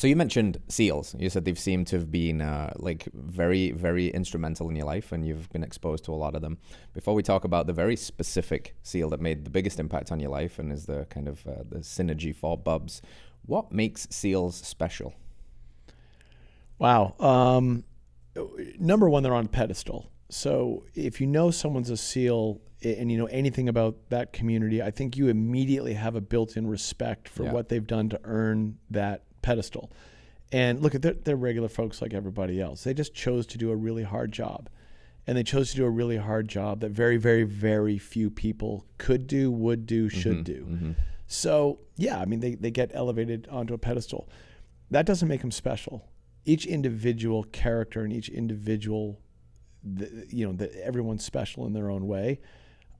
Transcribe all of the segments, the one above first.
So you mentioned SEALs. You said they've seemed to have been like very, very instrumental in your life, and you've been exposed to a lot of them. Before we talk about the very specific SEAL that made the biggest impact on your life and is the kind of the synergy for BUBS, what makes SEALs special? Wow. Number one, they're on a pedestal. So if you know someone's a SEAL and you know anything about that community, I think you immediately have a built-in respect for what they've done to earn that pedestal. And look, they're regular folks like everybody else. They just chose to do a really hard job. And they chose to do a really hard job that very, very, very few people could do, would do, should do. Mm-hmm. So yeah, I mean, they get elevated onto a pedestal. That doesn't make them special. Each individual character and each individual, everyone's special in their own way.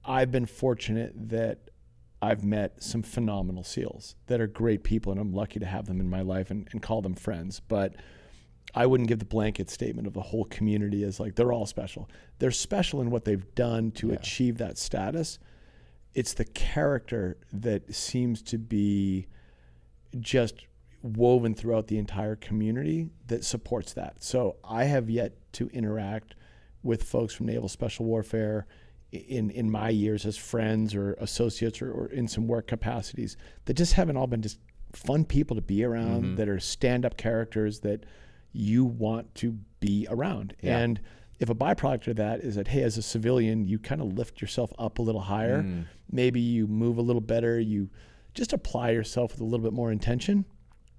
I've been fortunate that I've met some phenomenal SEALs that are great people, and I'm lucky to have them in my life and call them friends. But I wouldn't give the blanket statement of the whole community as like they're all special. They're special in what they've done to achieve that status. It's the character that seems to be just woven throughout the entire community that supports that. So I have yet to interact with folks from Naval Special Warfare in my years as friends or associates or in some work capacities that just haven't all been just fun people to be around, that are stand-up characters that you want to be around. Yeah. And if a byproduct of that is that, hey, as a civilian, you kind of lift yourself up a little higher, maybe you move a little better, you just apply yourself with a little bit more intention.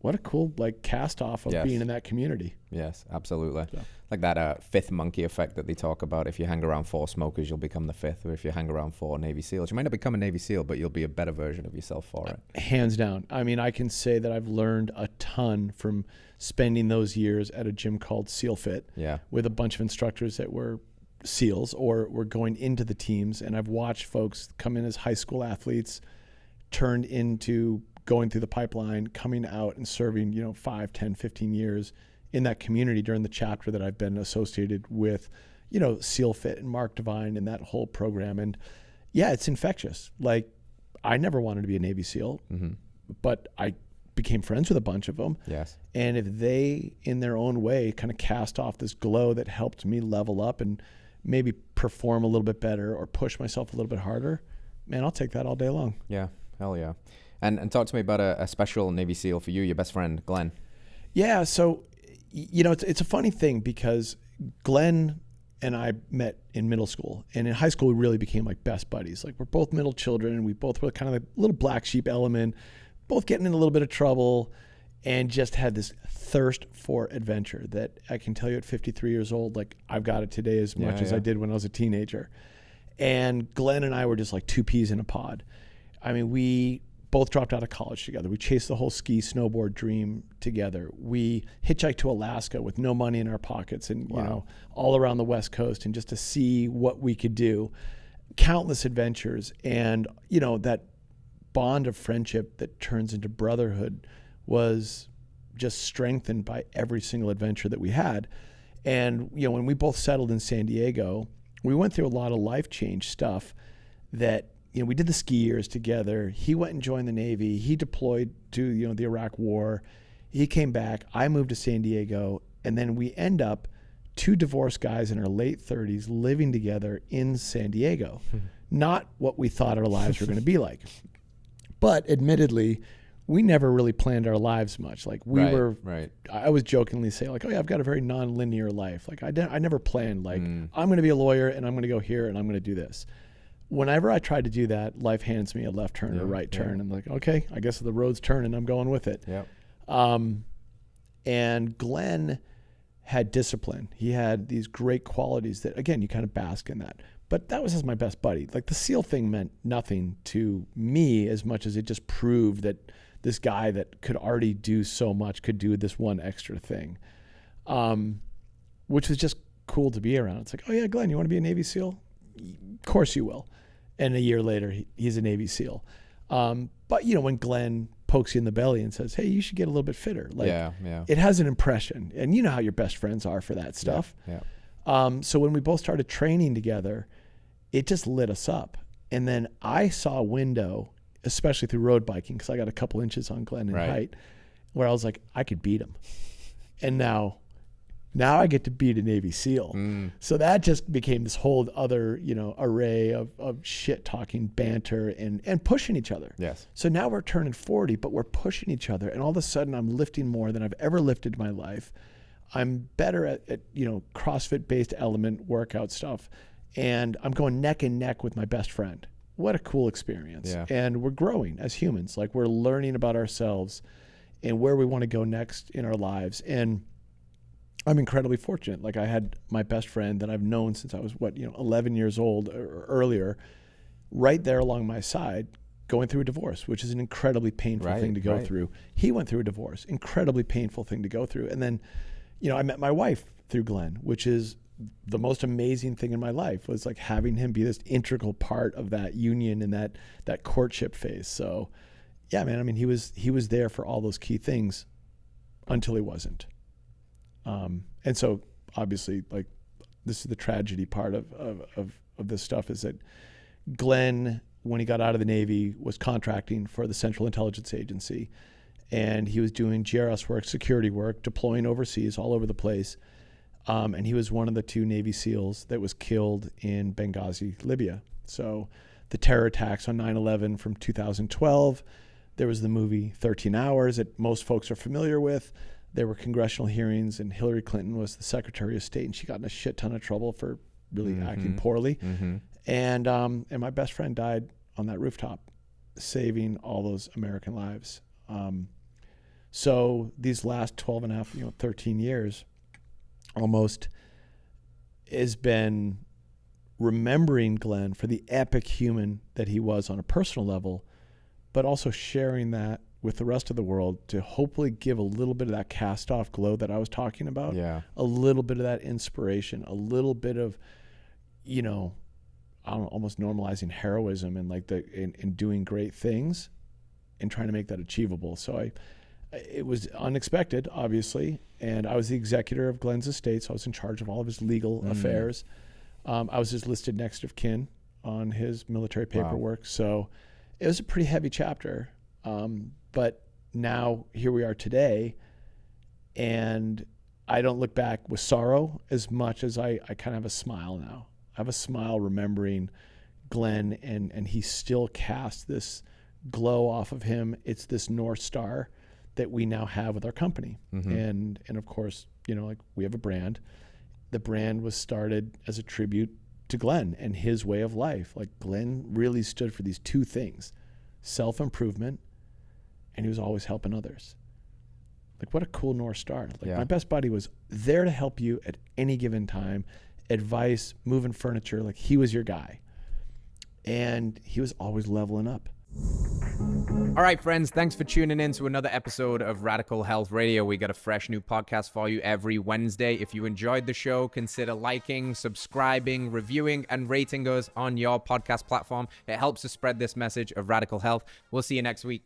What a cool cast off of being in that community. Yes, absolutely. So. Like that fifth monkey effect that they talk about. If you hang around 4 smokers, you'll become the fifth. Or if you hang around 4 Navy SEALs, you might not become a Navy SEAL, but you'll be a better version of yourself for it. Hands down. I mean, I can say that I've learned a ton from spending those years at a gym called SEAL Fit with a bunch of instructors that were SEALs or were going into the teams. And I've watched folks come in as high school athletes, turned into going through the pipeline, coming out and serving, 5, 10, 15 years in that community during the chapter that I've been associated with, SEAL Fit and Mark Devine and that whole program. And yeah, it's infectious. Like, I never wanted to be a Navy SEAL, but I became friends with a bunch of them. Yes. And if they, in their own way, kind of cast off this glow that helped me level up and maybe perform a little bit better or push myself a little bit harder, man, I'll take that all day long. Yeah, hell yeah. And talk to me about a special Navy SEAL for you, your best friend, Glenn. Yeah, so, it's a funny thing because Glenn and I met in middle school. And in high school, we really became like best buddies. Like, we're both middle children, and we both were kind of like a little black sheep element, both getting in a little bit of trouble, and just had this thirst for adventure that I can tell you at 53 years old, like, I've got it today as much as I did when I was a teenager. And Glenn and I were just like 2 peas in a pod. I mean, we both dropped out of college together. We chased the whole ski snowboard dream together. We hitchhiked to Alaska with no money in our pockets and, all around the West Coast, and just to see what we could do. Countless adventures. And, that bond of friendship that turns into brotherhood was just strengthened by every single adventure that we had. And, when we both settled in San Diego, we went through a lot of life change stuff that, we did the ski years together. He went and joined the Navy. He deployed to, the Iraq War. He came back. I moved to San Diego. And then we end up 2 divorced guys in our late 30s living together in San Diego. Not what we thought our lives were going to be like. But admittedly, we never really planned our lives much. Like, I was jokingly say like, oh yeah, I've got a very non-linear life. Like, I never planned like, I'm going to be a lawyer and I'm going to go here and I'm going to do this. Whenever I try to do that, life hands me a left turn or a right turn. I'm like, okay, I guess the road's turning, I'm going with it. And Glenn had discipline. He had these great qualities that, again, you kind of bask in that. But that was my best buddy. Like, the SEAL thing meant nothing to me as much as it just proved that this guy that could already do so much could do this one extra thing, which was just cool to be around. It's like, oh yeah, Glenn, you want to be a Navy SEAL? Of course you will. And a year later, he's a Navy SEAL. But, when Glenn pokes you in the belly and says, hey, you should get a little bit fitter. Like, it has an impression. And you know how your best friends are for that stuff. So when we both started training together, it just lit us up. And then I saw a window, especially through road biking, because I got a couple inches on Glenn in height. where I was like, I could beat him. And now I get to beat a Navy SEAL. So that just became this whole other, array of shit talking, banter, and pushing each other. Yes. So now we're turning 40, but we're pushing each other. And all of a sudden I'm lifting more than I've ever lifted in my life. I'm better at CrossFit based element workout stuff. And I'm going neck and neck with my best friend. What a cool experience. Yeah. And we're growing as humans. Like, we're learning about ourselves and where we want to go next in our lives. And I'm incredibly fortunate. Like, I had my best friend that I've known since I was 11 years old or earlier, right there along my side, going through a divorce, which is an incredibly painful thing to go through. He went through a divorce, incredibly painful thing to go through. And then, I met my wife through Glenn, which is the most amazing thing in my life, was like having him be this integral part of that union and that courtship phase. So yeah, man, I mean, he was there for all those key things until he wasn't. And so obviously, like, this is the tragedy part of this stuff, is that Glenn, when he got out of the Navy, was contracting for the Central Intelligence Agency, and he was doing GRS work, security work, deploying overseas all over the place. And he was one of the 2 Navy SEALs that was killed in Benghazi, Libya. So the terror attacks on 9/11 from 2012, there was the movie 13 Hours that most folks are familiar with. There were congressional hearings, and Hillary Clinton was the Secretary of State, and she got in a shit ton of trouble for really acting poorly. And my best friend died on that rooftop, saving all those American lives. So these last 12 and a half, 13 years almost, has been remembering Glenn for the epic human that he was on a personal level, but also sharing that with the rest of the world to hopefully give a little bit of that cast off glow that I was talking about. Yeah. A little bit of that inspiration, a little bit of, I don't know, almost normalizing heroism and like in doing great things and trying to make that achievable. So it was unexpected, obviously, and I was the executor of Glenn's estate, so I was in charge of all of his legal affairs. I was his listed next of kin on his military paperwork. Wow. So it was a pretty heavy chapter. But now here we are today, and I don't look back with sorrow as much as I kind of have a smile now. I have a smile remembering Glenn, and he still casts this glow off of him. It's this North Star that we now have with our company. And of course, like, we have a brand. The brand was started as a tribute to Glenn and his way of life. Like, Glenn really stood for these 2 things: self-improvement, and he was always helping others. Like, what a cool North Star. Like, my best buddy was there to help you at any given time, advice, moving furniture. Like, he was your guy. And he was always leveling up. All right, friends, thanks for tuning in to another episode of Radical Health Radio. We got a fresh new podcast for you every Wednesday. If you enjoyed the show, consider liking, subscribing, reviewing, and rating us on your podcast platform. It helps us spread this message of radical health. We'll see you next week.